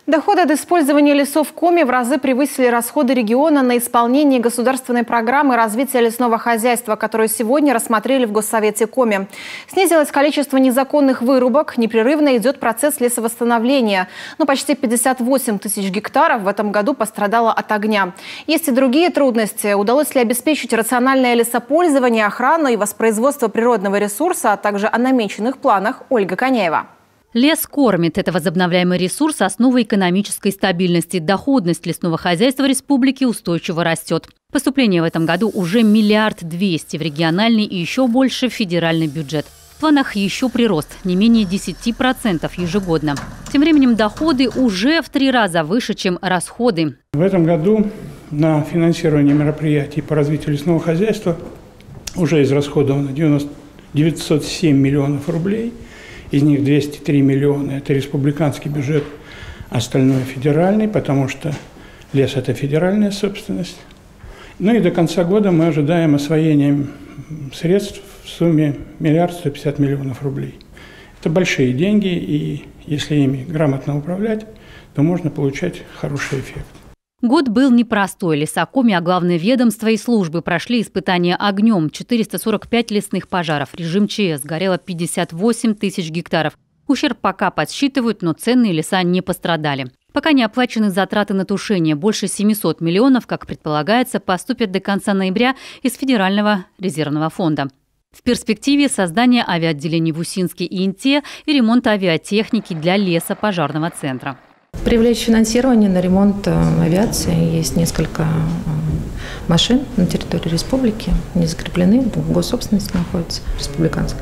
Доходы от использования лесов Коми в разы превысили расходы региона на исполнение государственной программы развития лесного хозяйства, которую сегодня рассмотрели в Госсовете Коми. Снизилось количество незаконных вырубок, непрерывно идет процесс лесовосстановления. Но почти 58 тысяч гектаров в этом году пострадало от огня. Есть и другие трудности. Удалось ли обеспечить рациональное лесопользование, охрану и воспроизводство природного ресурса, а также о намеченных планах Ольга Коняева. Лес кормит. Это возобновляемый ресурс – основа экономической стабильности. Доходность лесного хозяйства республики устойчиво растет. Поступление в этом году уже 1 200 000 в региональный и еще больше в федеральный бюджет. В планах еще прирост – не менее 10% ежегодно. Тем временем доходы уже в 3 раза выше, чем расходы. В этом году на финансирование мероприятий по развитию лесного хозяйства уже израсходовано 907 миллионов рублей. Из них 203 миллиона – это республиканский бюджет, остальное – федеральный, потому что лес – это федеральная собственность. Ну и до конца года мы ожидаем освоения средств в сумме 1 150 000 000 рублей. Это большие деньги, и если ими грамотно управлять, то можно получать хороший эффект. Год был непростой. Лесокоми, а главное ведомства и службы прошли испытания огнем. 445 лесных пожаров. Режим ЧС. Горело 58 тысяч гектаров. Ущерб пока подсчитывают, но ценные леса не пострадали. Пока не оплачены затраты на тушение. Больше 700 миллионов, как предполагается, поступят до конца ноября из Федерального резервного фонда. В перспективе создание авиаотделений в Усинске и Инте и ремонт авиатехники для лесопожарного центра. Привлечь финансирование на ремонт авиации. Есть несколько машин на территории республики, не закреплены, в госсобственности находятся, республиканской.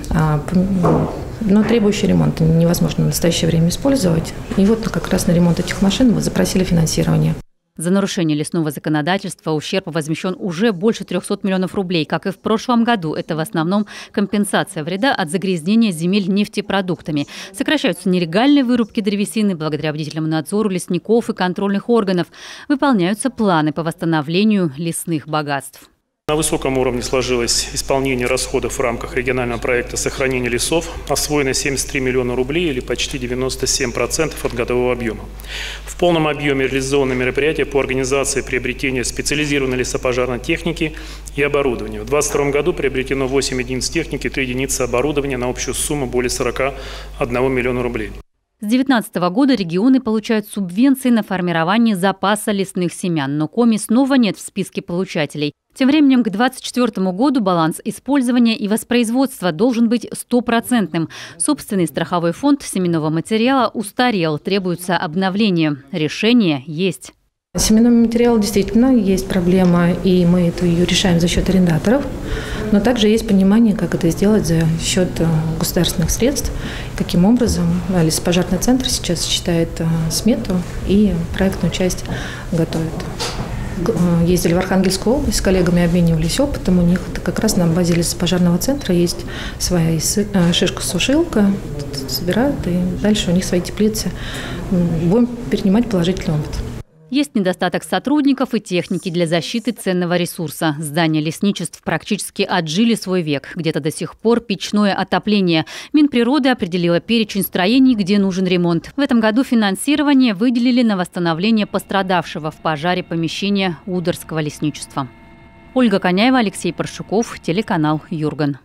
Но требующие ремонта невозможно в настоящее время использовать. И вот как раз на ремонт этих машин мы запросили финансирование. За нарушение лесного законодательства ущерб возмещен уже больше 300 миллионов рублей. Как и в прошлом году, это в основном компенсация вреда от загрязнения земель нефтепродуктами. Сокращаются нелегальные вырубки древесины благодаря бдительному надзору лесников и контрольных органов. Выполняются планы по восстановлению лесных богатств. На высоком уровне сложилось исполнение расходов в рамках регионального проекта сохранения лесов. Освоено 73 миллиона рублей или почти 97% от годового объема. В полном объеме реализованы мероприятия по организации приобретения специализированной лесопожарной техники и оборудования. В 2022 году приобретено 8 единиц техники, 3 единицы оборудования на общую сумму более 41 миллиона рублей. С 2019 года регионы получают субвенции на формирование запаса лесных семян, но Коми снова нет в списке получателей. Тем временем к 2024 году баланс использования и воспроизводства должен быть 100%. Собственный страховой фонд семенного материала устарел, требуется обновление. Решение есть. Семенной материал действительно есть проблема, и мы ее решаем за счет арендаторов. Но также есть понимание, как это сделать за счет государственных средств. Каким образом лесопожарный центр сейчас считает смету и проектную часть готовит. Ездили в Архангельскую область, с коллегами обменивались опытом. У них как раз на базе лесопожарного центра есть своя шишка-сушилка, собирают, и дальше у них свои теплицы. Будем перенимать положительный опыт. Есть недостаток сотрудников и техники для защиты ценного ресурса. Здания лесничеств практически отжили свой век. Где-то до сих пор печное отопление. Минприроды определила перечень строений, где нужен ремонт. В этом году финансирование выделили на восстановление пострадавшего в пожаре помещения Удорского лесничества. Ольга Коняева, Алексей Паршуков, телеканал Юрган.